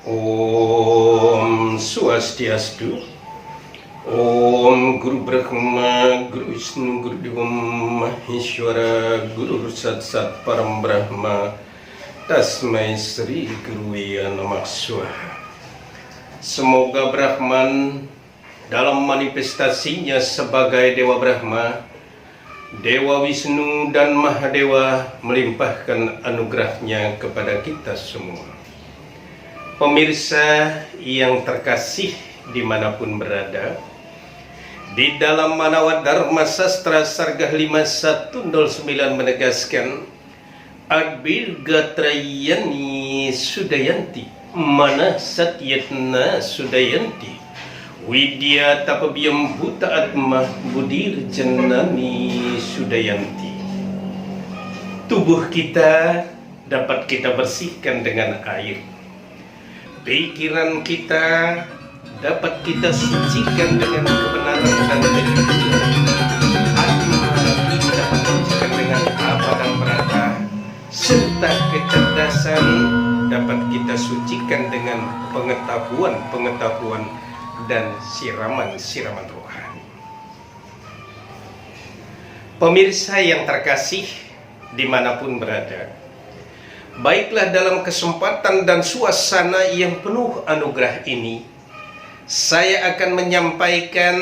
Om Swastiastu. Om Guru Brahma, Guru Wisnu, Guru Dewa Maheshwara, Guru Sat Sat Param Brahma, Tasmai Sri Guruya Namah Swaha. Semoga Brahman dalam manifestasinya sebagai Dewa Brahma, Dewa Wisnu dan Mahadewa melimpahkan anugerahnya kepada kita semua. Pemirsa yang terkasih dimanapun berada, di dalam Manawa Dharma Sastra Sargah 5109 menegaskan Adbil Gatrayani Sudayanti Mana Satyatna Sudayanti Widya Tapabiyam Buta Atma Budir Janani Sudayanti. Tubuh kita dapat kita bersihkan dengan air. Pikiran kita dapat kita sucikan dengan kebenaran dan kejujuran. Hati kita dapat sucikan dengan apa dan berata, serta kecerdasan dapat kita sucikan dengan pengetahuan dan siraman rohani. Pemirsa yang terkasih dimanapun berada, baiklah dalam kesempatan dan suasana yang penuh anugerah ini, saya akan menyampaikan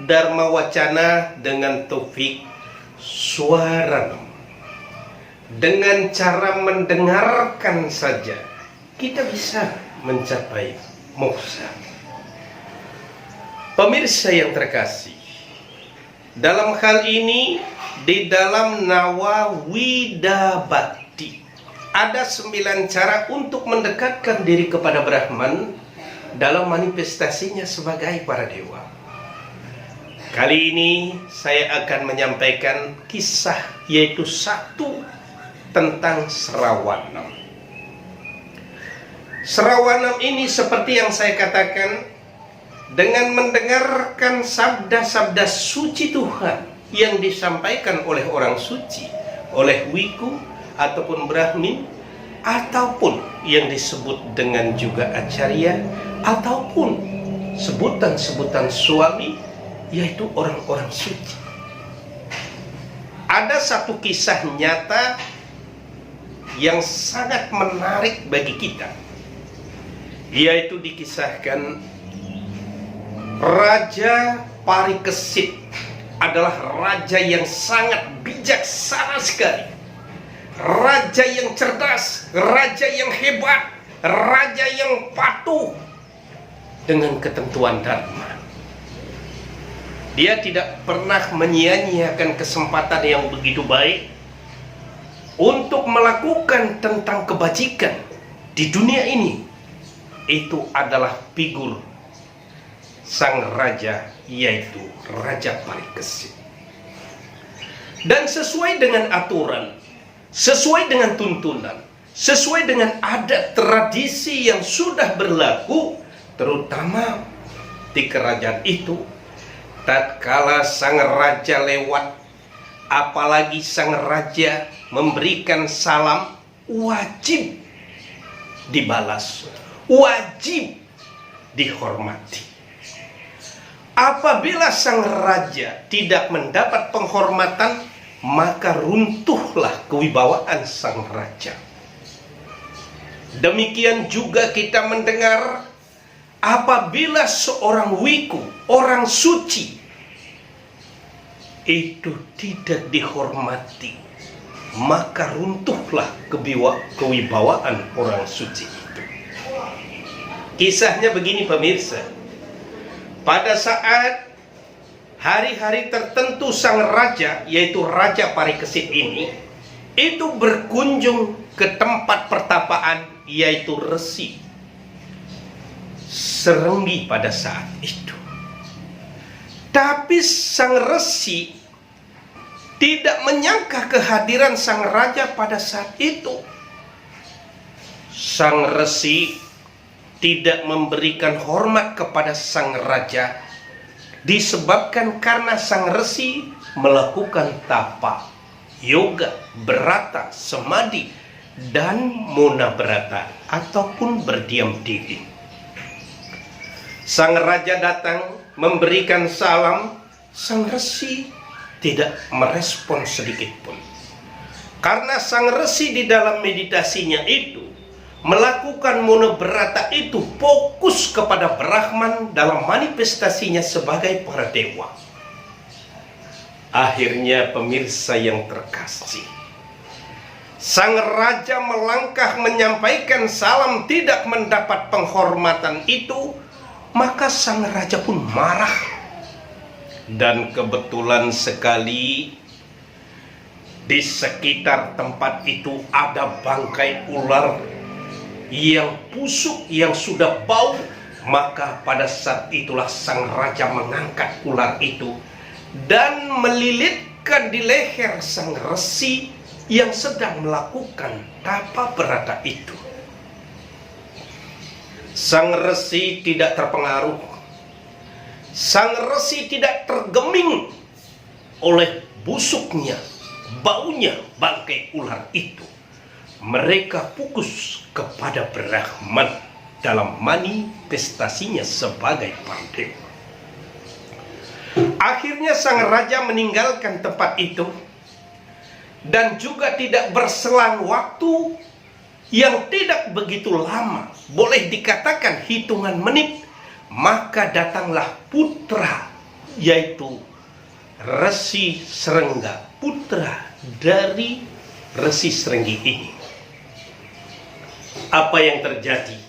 Dharma Wacana dengan topik suara. Dengan cara mendengarkan saja kita bisa mencapai moksha. Pemirsa yang terkasih, dalam hal ini di dalam Nawa Widabhakti ada 9 cara untuk mendekatkan diri kepada Brahman dalam manifestasinya sebagai para dewa. Kali ini saya akan menyampaikan kisah, yaitu satu tentang Sravanam. Sravanam ini seperti yang saya katakan, dengan mendengarkan sabda-sabda suci Tuhan yang disampaikan oleh orang suci, oleh wiku ataupun brahmin, ataupun yang disebut dengan juga acarya, ataupun sebutan-sebutan suami, yaitu orang-orang suci. Ada satu kisah nyata yang sangat menarik bagi kita, yaitu dikisahkan Raja Parikesit adalah raja yang sangat bijaksana sekali, raja yang cerdas, raja yang hebat, raja yang patuh dengan ketentuan dharma. Dia tidak pernah menyia-nyiakan kesempatan yang begitu baik untuk melakukan tentang kebajikan di dunia ini. Itu adalah figur sang raja, yaitu Raja Parikesit. Dan sesuai dengan aturan, sesuai dengan tuntunan, sesuai dengan adat tradisi yang sudah berlaku, terutama di kerajaan itu, tatkala sang raja lewat, apalagi sang raja memberikan salam, wajib dibalas, wajib dihormati. Apabila sang raja tidak mendapat penghormatan, maka runtuhlah kewibawaan sang raja. Demikian juga kita mendengar, apabila seorang wiku, orang suci, itu tidak dihormati, maka runtuhlah kewibawaan orang suci itu. Kisahnya begini pemirsa, pada saat hari-hari tertentu sang raja, yaitu Raja Parikesit ini, itu berkunjung ke tempat pertapaan, yaitu Resi Serenggi pada saat itu. Tapi sang Resi tidak menyangka kehadiran sang raja pada saat itu. sang resi tidak memberikan hormat kepada sang raja disebabkan karena sang resi melakukan tapa, yoga, berata, samadhi, dan mona berata ataupun berdiam diri. Sang raja datang memberikan salam, sang resi tidak merespon sedikit pun. Karena sang resi di dalam meditasinya itu melakukan mona berata itu fokus kepada Brahman dalam manifestasinya sebagai para dewa. Akhirnya pemirsa yang terkasih, sang raja melangkah menyampaikan salam tidak mendapat penghormatan itu, maka sang raja pun marah. Dan kebetulan sekali di sekitar tempat itu ada bangkai ular yang busuk, yang sudah bau. Maka pada saat itulah sang raja mengangkat ular itu dan melilitkan di leher sang resi yang sedang melakukan tapa berata itu. Sang resi tidak terpengaruh, sang resi tidak tergeming oleh busuknya, baunya bangkai ular itu. Mereka fokus kepada Brahman dalam manifestasinya sebagai para dewa. Akhirnya sang raja meninggalkan tempat itu, dan juga tidak berselang waktu yang tidak begitu lama, boleh dikatakan hitungan menit, maka datanglah putra, yaitu Resi Srengga, putra dari Resi Srenggi ini. Apa yang terjadi?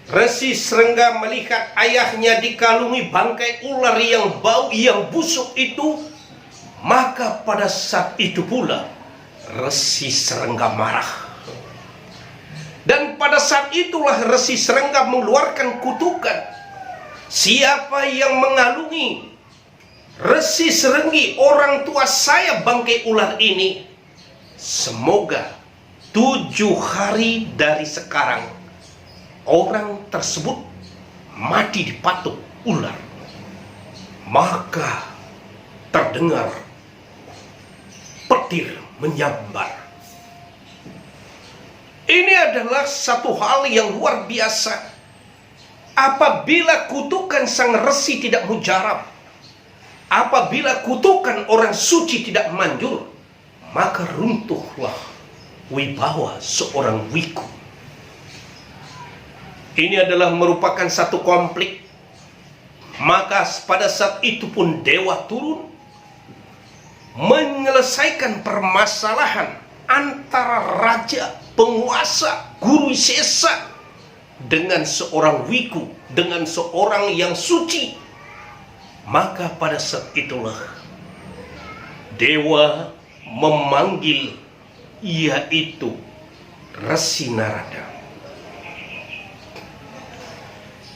Resi Srengga melihat ayahnya dikalungi bangkai ular yang bau, yang busuk itu. Maka pada saat itu pula Resi Srengga marah. Dan pada saat itulah Resi Srengga mengeluarkan kutukan. Siapa yang mengalungi Resi Srenggi, orang tua saya bangkai ular ini, semoga 7 hari dari sekarang orang tersebut mati dipatuk ular. Maka terdengar petir menyambar. Ini adalah satu hal yang luar biasa. Apabila kutukan sang resi tidak mujarab, apabila kutukan orang suci tidak manjur, maka runtuhlah wibawa seorang wiku. Ini adalah merupakan satu konflik. Maka pada saat itu pun dewa turun menyelesaikan permasalahan antara raja, penguasa, guru sesa dengan seorang wiku, dengan seorang yang suci. Maka pada saat itulah dewa memanggil, yaitu Resi Narada.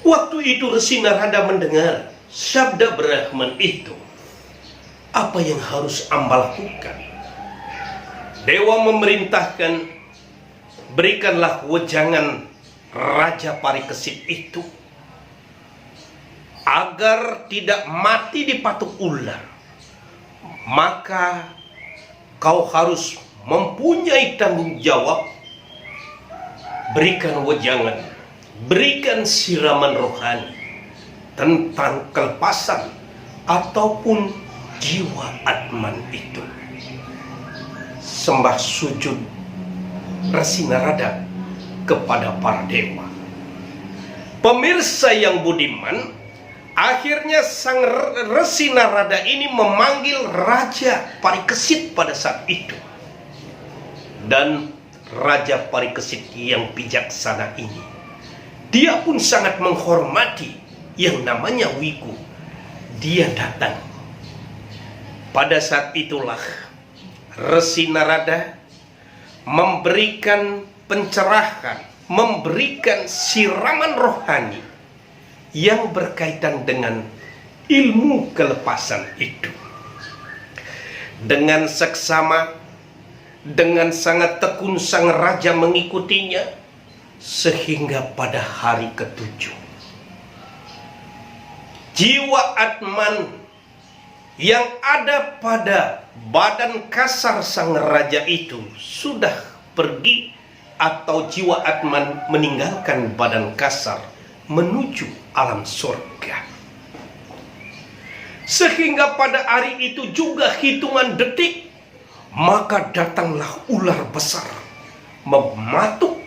Waktu itu Resi Narada mendengar sabda Brahman itu. Apa yang harus amba lakukan? Dewa memerintahkan, berikanlah wejangan Raja Parikesit itu agar tidak mati dipatuk ular. Maka kau harus mempunyai tanggung jawab. Berikan wejangan, berikan siraman rohani tentang kelepasan ataupun jiwa Atman itu. Sembah sujud Resi Narada kepada para dewa. Pemirsa yang budiman, akhirnya sang Resi Narada ini memanggil Raja Parikesit pada saat itu. Dan Raja Parikesit yang bijaksana ini, dia pun sangat menghormati yang namanya wiku. Dia datang. Pada saat itulah Resi Narada memberikan pencerahan, memberikan siraman rohani yang berkaitan dengan ilmu kelepasan itu. Dengan seksama, Dengan sangat tekun sang raja mengikutinya, sehingga pada hari ketujuh, jiwa Atman yang ada pada badan kasar sang raja itu sudah pergi, atau jiwa Atman meninggalkan badan kasar menuju alam surga. Sehingga pada hari itu juga hitungan detik, maka datanglah ular besar mematuk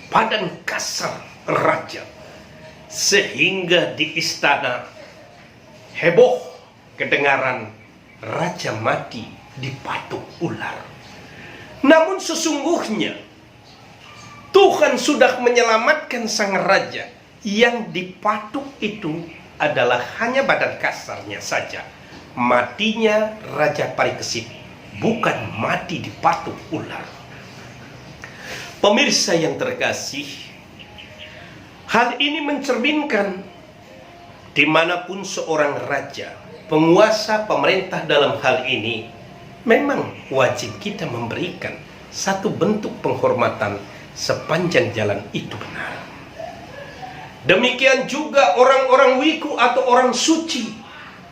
badan kasar raja, sehingga di istana heboh kedengaran raja mati dipatuk ular. Namun sesungguhnya Tuhan sudah menyelamatkan sang raja. Yang dipatuk itu adalah hanya badan kasarnya saja. Matinya Raja Parikesit bukan mati dipatuk ular. Pemirsa yang terkasih, hal ini mencerminkan dimanapun seorang raja, penguasa, pemerintah dalam hal ini, memang wajib kita memberikan satu bentuk penghormatan sepanjang jalan itu benar. Demikian juga orang-orang wiku atau orang suci,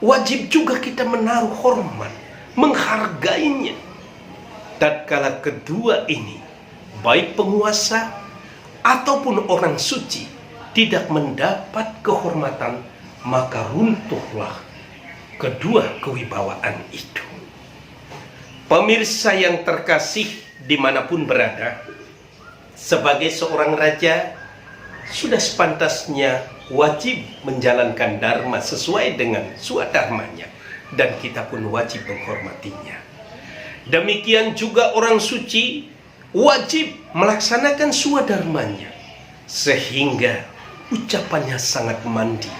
wajib juga kita menaruh hormat, menghargainya. Tatkala kedua ini, baik penguasa ataupun orang suci, tidak mendapat kehormatan, maka runtuhlah kedua kewibawaan itu. Pemirsa yang terkasih dimanapun berada, sebagai seorang raja, sudah sepantasnya wajib menjalankan dharma sesuai dengan swadharmanya, dan kita pun wajib menghormatinya. Demikian juga orang suci wajib melaksanakan swadharmanya, sehingga ucapannya sangat mandi,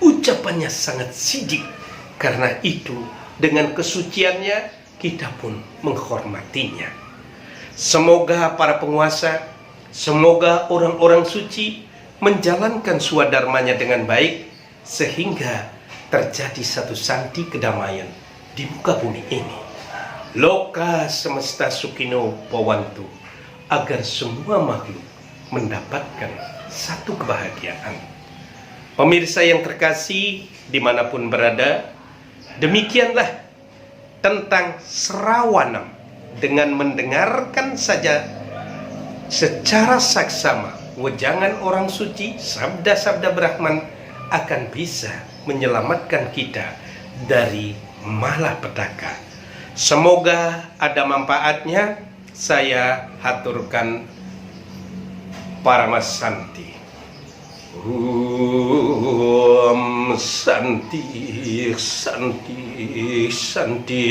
ucapannya sangat sidik. Karena itu dengan kesuciannya kita pun menghormatinya. Semoga para penguasa, semoga orang-orang suci menjalankan swadharmanya dengan baik, sehingga terjadi satu santi kedamaian di muka bumi ini. Loka semesta sukino bhawantu, agar semua makhluk mendapatkan satu kebahagiaan. Pemirsa yang terkasih dimanapun berada, demikianlah tentang Srawanam. Dengan mendengarkan saja secara saksama wejangan orang suci, sabda-sabda Brahman, akan bisa menyelamatkan kita dari malapetaka. Semoga ada manfaatnya. Saya haturkan Paramas Santi. Santi, Santi, Santi.